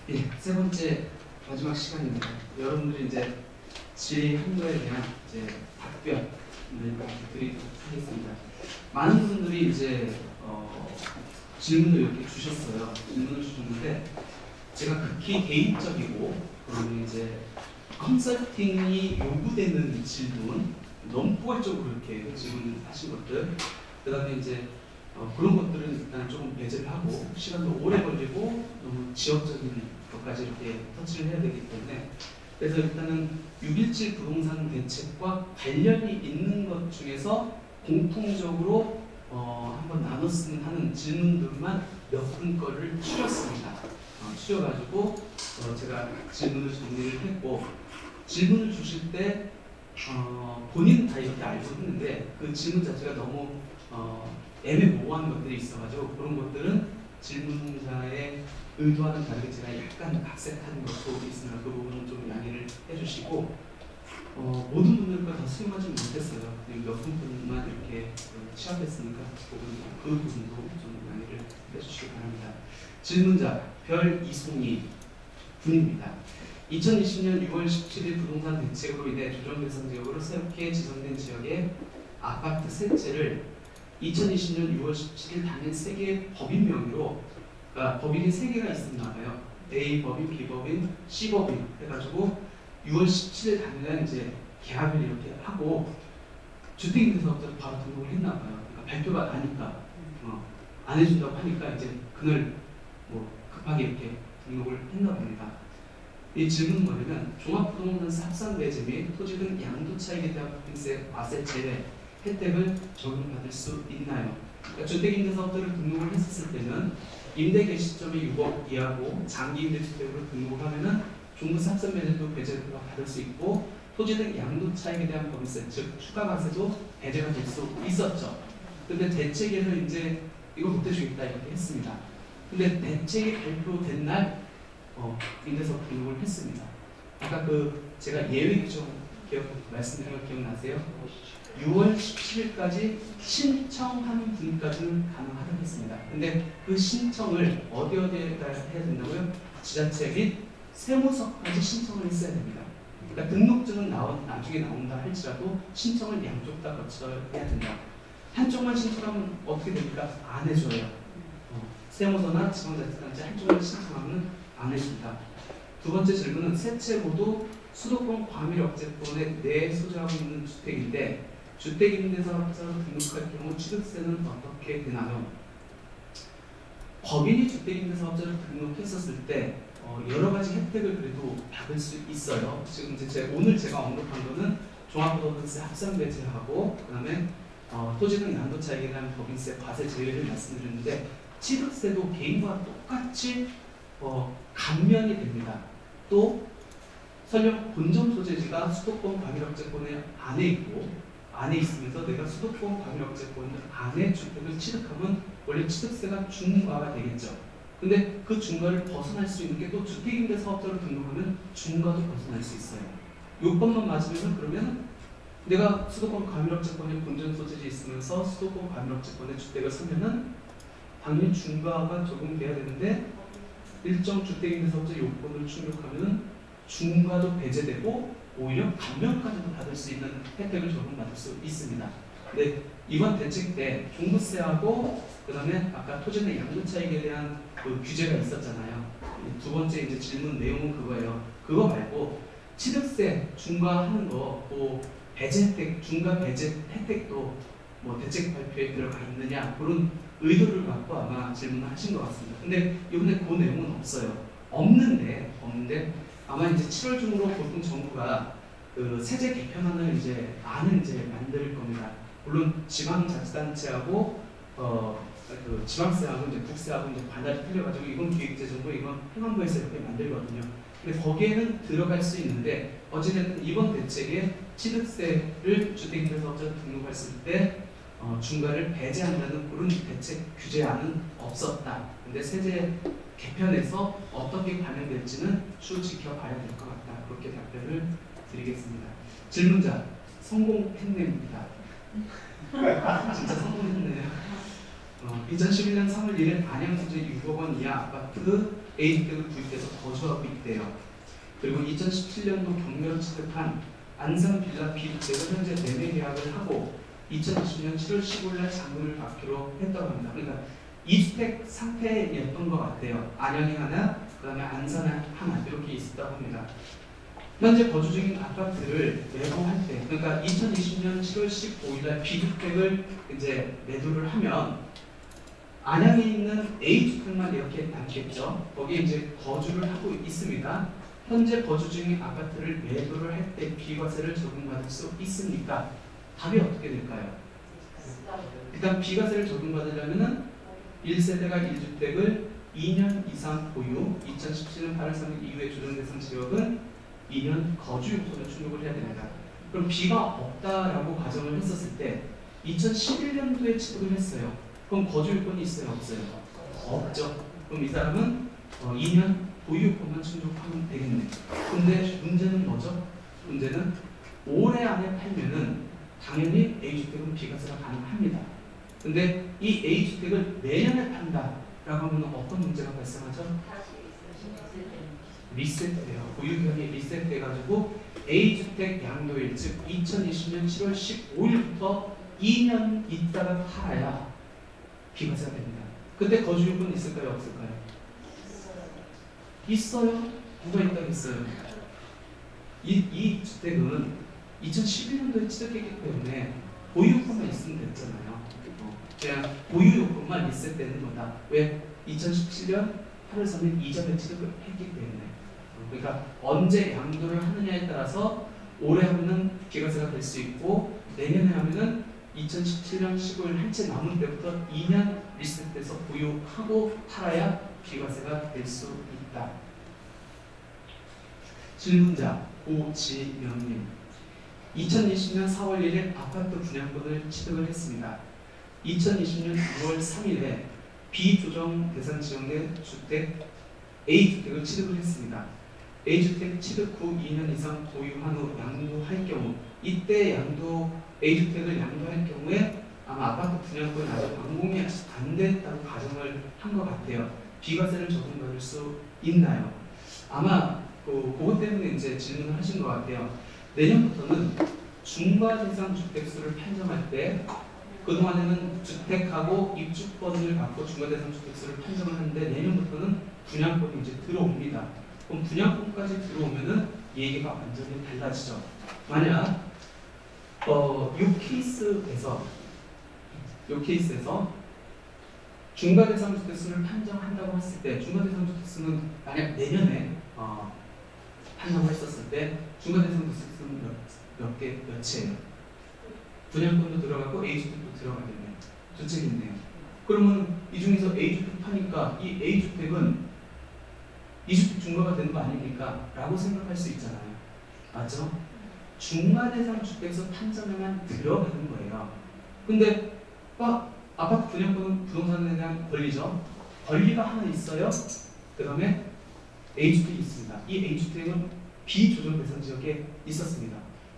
예, 세 번째 마지막 시간입니다. 여러분들이 이제 질의한 거에 대한 이제 답변을 드리도록 하겠습니다. 많은 분들이 이제 질문을 이렇게 주셨어요. 질문을 주셨는데 제가 극히 개인적이고 그러면 이제 컨설팅이 요구되는 질문, 너무 포괄적으로 그렇게 질문하신 것들, 그다음에 이제 그런 것들은 일단 조금 배제를 하고 시간도 오래 걸리고 너무 지역적인 것까지 이렇게 터치를 해야 되기 때문에 그래서 일단은 6.17 부동산 대책과 관련이 있는 것 중에서 공통적으로 한번 나눴으면 하는 질문들만 몇 분 거를 추렸습니다. 추려가지고 제가 질문을 정리를 했고 질문을 주실 때 본인 다 이렇게 알고 있는데 그 질문 자체가 너무 애매모호한 것들이 있어가지고 그런 것들은 질문자의 의도와는 다르게 제가 약간 각색한 것도 있으면 그 부분은 좀 양해를 해주시고 모든 분들과 다 수용하지 못했어요. 몇 분만 이렇게 취합했으니까 그 부분도 좀 양해를 해주시기 바랍니다. 질문자 별이송이 분입니다. 2020년 6월 17일 부동산 대책으로 인해 조정 대상 지역으로 새롭게 지정된 지역의 아파트 세 채를 2020년 6월 17일 당일 3개의 법인 명의로, 그러니까 법인이 3개가 있었나 봐요. A 법인, B 법인, C 법인 해가지고 6월 17일 당일날 이제 계약을 이렇게 하고 주택임대사업자로 바로 등록을 했나 봐요. 그러니까 발표가 나니까 안 해준다고 하니까 이제 그날 급하게 이렇게 등록을 했나 봅니다. 이 질문은 뭐냐면 종합부동산세 합산배제 및 토지 등 양도 차익에 대한 법인세 과세 제외 혜택을 적용받을 수 있나요? 그러니까 주택임대사업자를 등록을 했었을 때는 임대 개시점이 6억 이하고 장기임대주택으로 등록을 하면은 종부세 합산배제도 배제를 받을 수 있고 토지 등 양도 차익에 대한 법인세, 즉 추가과세도 배제가 될 수 있었죠. 근데 대책에서 이제 이거 못 해주겠다 이렇게 했습니다. 근데 대책이 발표된 날 임대사업 등록을 했습니다. 아까 제가 예외 규정 말씀드린 거 기억나세요? 6월 17일까지 신청하는 분까지는 가능하다고 했습니다. 근데 그 신청을 어디에다 해야 된다고요? 지자체 및 세무서까지 신청을 했어야 됩니다. 그러니까 등록증은 나중에 나온다 할지라도 신청을 양쪽 다 거쳐야 된다. 한쪽만 신청하면 어떻게 됩니까? 안 해줘요. 세무서나 지방자치단체 한쪽만 신청하면 안 해줍니다. 두 번째 질문은 세 채 모두 수도권 과밀억제권에 내에 소재하고 있는 주택인데 주택임대사업자로 등록할 경우 취득세는 어떻게 되나요? 법인이 주택임대사업자로 등록했었을 때 여러 가지 혜택을 그래도 받을 수 있어요. 지금 이제 오늘 제가 언급한 거는 종합부동산세 합산배제하고 그다음에 토지 등 양도 차익에 대한 법인세 과세 제외를 말씀드렸는데 취득세도 개인과 똑같이 감면이 됩니다. 또 설령 본점 소재지가 수도권 과밀억제권의 안에 있으면서 내가 수도권 과밀억제권 안에 주택을 취득하면 원래 취득세가 중과가 되겠죠. 근데 그 중과를 벗어날 수 있는 게 또 주택임대사업자로 등록하면 중과도 벗어날 수 있어요. 요것만 맞으면 그러면 내가 수도권 과밀억제권의 본점 소재지 있으면서 수도권 과밀억제권의 주택을 사면은 당연히 중과가 적용돼야 되는데 일정 주택임대사업자 요건을 충족하면은 중과도 배제되고 오히려 감면까지도 받을 수 있는 혜택을 적용받을 수 있습니다. 근데 이번 대책 때 종부세하고 그다음에 아까 토지의 양도 차익에 대한 그 규제가 있었잖아요. 두 번째 이제 질문 내용은 그거예요. 그거 말고 취득세 중과하는 거, 배제 혜택, 중과 배제 혜택도 대책 발표에 들어가 있느냐 그런 의도를 갖고 아마 질문을 하신 것 같습니다. 근데 이번에 그 내용은 없어요. 없는데 아마 이제 7월 중으로 보통 정부가 그 세제 개편안을 안을 만들 겁니다. 물론 지방자치단체하고 지방세하고 국세하고 관할이 틀려가지고 이건 기획재정부, 이건 행안부에서 이렇게 만들거든요. 근데 거기에는 들어갈 수 있는데 어찌됐든 이번 대책에 취득세를 주택임대사업자로 등록했을 때 중과를 배제한다는 그런 대책 규제안은 없었다. 근데 세제 개편에서 어떻게 반영될지는 추후 지켜봐야 될 것 같다. 그렇게 답변을 드리겠습니다. 질문자 성공했네입니다. 진짜 성공했네요. 2011년 3월 1일 안양 소재 6억 원 이하 아파트 A주택을 구입해서 거주하고 있대요. 그리고 2017년도 경매로 취득한 안산 빌라 B주택을 현재 매매 계약을 하고 2020년 7월 15일 잔금을 받기로 했다고 합니다. 그러니까 2주택 상태였던 것 같아요. 안양에 하나, 그 다음에 안산에 하나 이렇게 있었다고 합니다. 현재 거주 중인 아파트를 매도할 때, 그러니까 2020년 7월 15일날 B주택을 이제 매도를 하면 안양에 있는 A주택만 이렇게 남겠죠. 거기에 이제 거주를 하고 있습니다. 현재 거주 중인 아파트를 매도를 할 때 비과세를 적용받을 수 있습니까? 답이 어떻게 될까요? 일단 비과세를 적용받으려면은 1세대가 1주택을 2년 이상 보유, 2017년 8월 3일 이후에 조정 대상 지역은 2년 거주 요건을 충족을 해야 됩니다. 그럼 비가 없다라고 가정을 했었을 때 2011년도에 취득을 했어요. 그럼 거주 요건이 있어요? 없어요? 없죠. 그럼 이 사람은 2년 보유 요건만 충족하면 되겠네. 근데 문제는 뭐죠? 문제는 올해 안에 팔면은 당연히 A주택은 비과세가 가능합니다. 근데 이 A주택을 내년에 판다라고 하면 어떤 문제가 발생하죠? 리셋돼요. 보유기간이 리셋돼가지고 A주택 양도일, 즉 2020년 7월 15일부터 2년 있다가 팔아야 비과세가 됩니다. 그때 거주 요건 있을까요? 없을까요? 있어요. 누가 있다고 했어요? 이 주택은 2011년도에 취득했기 때문에 보유요건만 있으면 됐잖아요. 그냥 보유요건만 리셋되는 거다. 왜? 2017년 8월 3일 이전에 취득을 했기 때문에. 그러니까 언제 양도를 하느냐에 따라서 올해 하면은 비과세가 될 수 있고 내년에 하면은 2017년 15일 한 채 남은 때부터 2년 리셋돼서 보유하고 팔아야 비과세가 될 수 있다. 질문자 오지명님, 2020년 4월 1일 아파트 분양권을 취득을 했습니다. 2020년 6월 3일에 비조정 대상 지역내 주택 A주택을 취득을 했습니다. A주택 취득 후 2년 이상 보유한 후 양도할 경우, 이때 A주택을 양도할 경우에 아마 아파트 분양권이 아직 완공이 안 됐다고 가정을 한 것 같아요. 비과세를 적용받을 수 있나요? 아마 그것 때문에 이제 질문을 하신 것 같아요. 내년부터는 중과대상 주택수를 판정할 때 그동안에는 주택하고 입주권을 갖고 중과대상 주택수를 판정을 하는데 내년부터는 분양권이 이제 들어옵니다. 그럼 분양권까지 들어오면은 얘기가 완전히 달라지죠. 만약 이 케이스에서 중과대상 주택수를 판정한다고 했을 때, 중과대상 주택수는 만약 내년에 판정을 했었을 때 중과대상 주택수는 몇 채예요? 분양권도 들어가고 A주택도 들어가겠네요. 두 채 있네요. 그러면 이 중에서 A주택 파니까 이 A주택은 2주택 중과가 되는 거 아닙니까? 라고 생각할 수 있잖아요. 맞죠? 중과대상 주택수 판정에만 들어가는 거예요. 근데 아파트 분양권은 부동산에 대한 권리죠. 권리가 하나 있어요. 그 다음에 A주택이 있습니다. 이 A주택은 비조정 대상 지역에 있었습니다.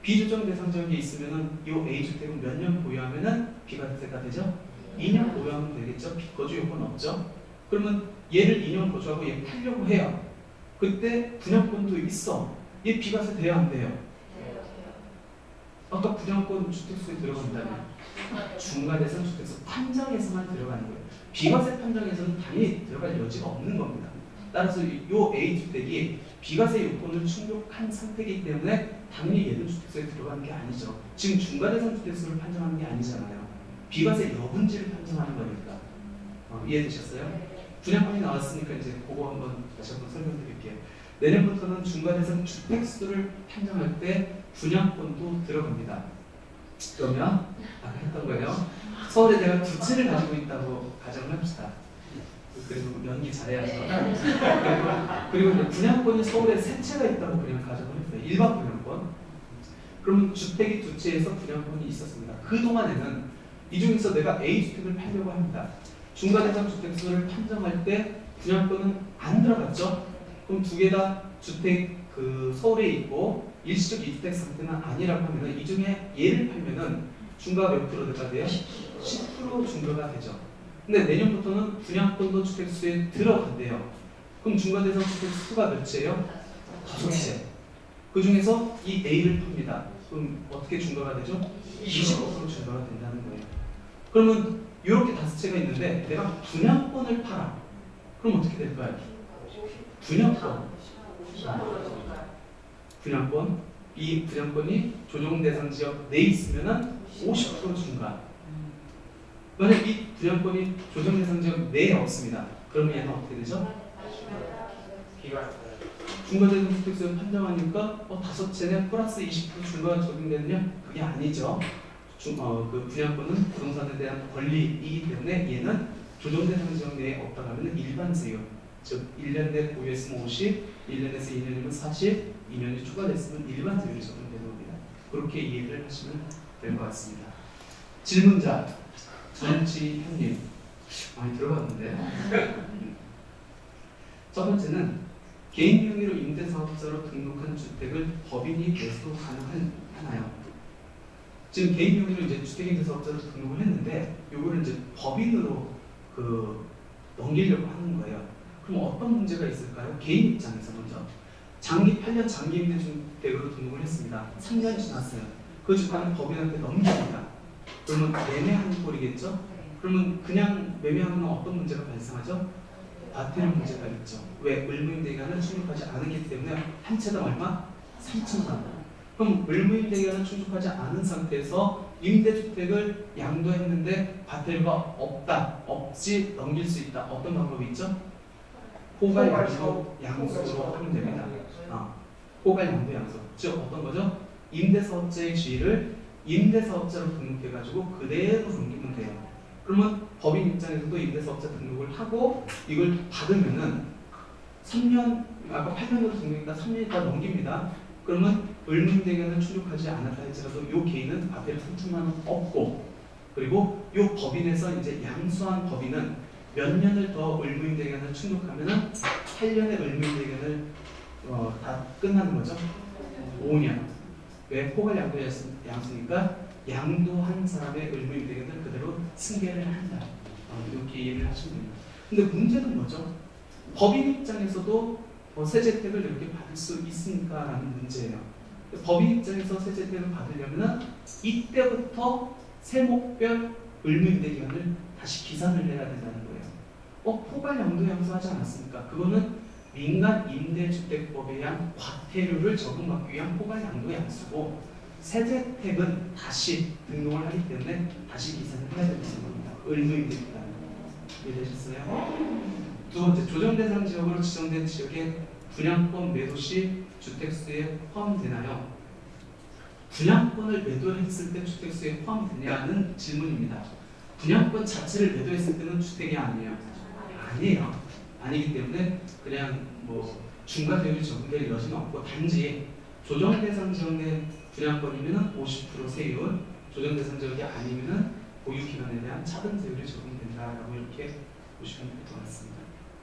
비조정 대상 지역에 있으면은 이 A주택은 몇 년 보유하면은 비과세가 되죠? 2년 보유하면 되겠죠? 거주 요건 없죠? 그러면 얘를 2년 거주하고 얘 팔려고 해요. 그때 분양권도 있어. 얘 비과세 돼야 안 돼요? 아까 분양권 주택수에 들어간다면 중과대상 주택수 판정에서만 들어가는 거예요. 비과세 판정에서는 당연히 들어갈 여지가 없는 겁니다. 따라서 이 A주택이 비과세 요건을 충족한 상태이기 때문에 당연히 얘는 주택수에 들어가는 게 아니죠. 지금 중과대상 주택수를 판정하는 게 아니잖아요. 비과세 여분지를 판정하는 거니까. 이해되셨어요? 분양권이 나왔으니까 이제 그거 한번 다시 한번 설명드릴게요. 내년부터는 중과대상 주택수를 판정할 때 분양권도 들어갑니다. 그러면 아까 했던 거예요. 서울에 내가 두 채를 가지고 있다고 가정을 합시다. 그리고 연기 잘해야죠. 그리고 분양권이 서울에 세 채가 있다고 그냥 가정을 했어요. 일반 분양권. 그러면 주택이 두 채에서 분양권이 있었습니다. 그동안에는 이 중에서 내가 A주택을 팔려고 합니다. 중과대상 주택수를 판정할 때 분양권은 안 들어갔죠. 그럼 두 개 다 주택 서울에 있고 일시적 2주택 상태는 아니라고 하면 이 중에 얘를 팔면은 중과가 몇 프로가 돼요? 10% 중과가 되죠. 근데 내년부터는 분양권도 주택수에 들어간대요. 그럼 중과대상 주택 수가 몇이에요? 5채. 그 중에서 이 A를 팝니다. 그럼 어떻게 중과가 되죠? 20% 중과가 된다는 거예요. 그러면 이렇게 5채가 있는데 내가 분양권을 팔아. 그럼 어떻게 될까요? 분양권. 이 분양권이 조정 대상 지역 내에 있으면은 50% 중과. 만약 이 분양권이 조정 대상 지역 내에 없습니다. 그러면 얘는 어떻게 되죠? 중과대상 주택수를 판정하니까 5채는 플러스 20% 중과가 적용되느냐? 그게 아니죠. 그 분양권은 부동산에 대한 권리이기 때문에 얘는 조정 대상 지역 내에 없다 하면 일반 세율, 즉 1년 내 보유했으면 50, 1년에서 2년이면 40, 2년이 추가됐으면 일반 세율이 적용되는 겁니다. 그렇게 이해를 하시면 될 것 같습니다. 질문자 전지현님 많이 들어봤는데 첫 번째는 개인 명의로 임대사업자로 등록한 주택을 법인이 매수 가능하나요? 지금 개인 명의로 이제 주택임대사업자로 등록을 했는데 요거를 이제 법인으로 넘기려고 하는 거예요. 그럼 어떤 문제가 있을까요? 개인 입장에서 먼저 8년 장기임대주택으로 등록을 했습니다. 3년 지났어요. 그 주택은 법인한테 넘깁니다. 그러면 매매하는 꼴이겠죠? 그러면 그냥 매매하면 어떤 문제가 발생하죠? 과태료 문제가 있죠. 왜? 의무임대기간을 충족하지 않았기 때문에 한 채당 얼마? 3천만 원. 그럼 의무임대기간을 충족하지 않은 상태에서 임대주택을 양도했는데 과태료가 없이 넘길 수 있다. 어떤 방법이 있죠? 포괄 양도로 하면 됩니다. 포괄 양도 양수. 즉 어떤 거죠? 임대사업자의 지위를 임대사업자로 등록해가지고 그대로 넘기면 돼요. 그러면 법인 입장에서도 임대사업자 등록을 하고 이걸 받으면은 3년, 아까 8년으로 등록했다 3년 있다 넘깁니다. 그러면 의무임대기간을 충족하지 않았다 할지라도 이 개인은 과태료 3천만 원 없고, 그리고 이 법인에서 이제 양수한 법인은 몇 년을 더 의무임대기간을 충족하면은 8년의 의무임대기간을 다 끝나는 거죠. 5년. 왜? 포괄 양도 양수니까 양도한 사람의 의무임대기간을 그대로 승계를 한다. 이렇게 이해를 하시면 됩니다. 근데 문제는 뭐죠? 법인 입장에서도 세제혜택을 이렇게 받을 수 있습니까? 라는 문제예요. 법인 입장에서 세제혜택을 받으려면 이때부터 세목별 의무임대기간을 다시 기산을 해야 된다는 거예요. 포괄 양도 양수하지 않았습니까? 그거는 민간 임대주택법에 의한 과태료를 적용받기 위한 포괄 양도 양수고, 세제혜택은 다시 등록을 하기 때문에 다시 기산을 해야 되는 겁니다. 의무임대기간. 이해되셨어요? 두 번째, 조정대상 지역으로 지정된 지역에 분양권 매도 시 주택수에 포함되나요? 분양권을 매도했을 때 주택수에 포함되냐는 질문입니다. 분양권 자체를 매도했을 때는 주택이 아니에요. 아니기 때문에 그냥 중과세율이 적용될 여지는 없고, 단지 조정대상 지역 내 분양권이면 50% 세율, 조정대상 지역이 아니면 보유기간에 대한 차등세율이 적용된다라고 이렇게 보시면 될 것 같습니다.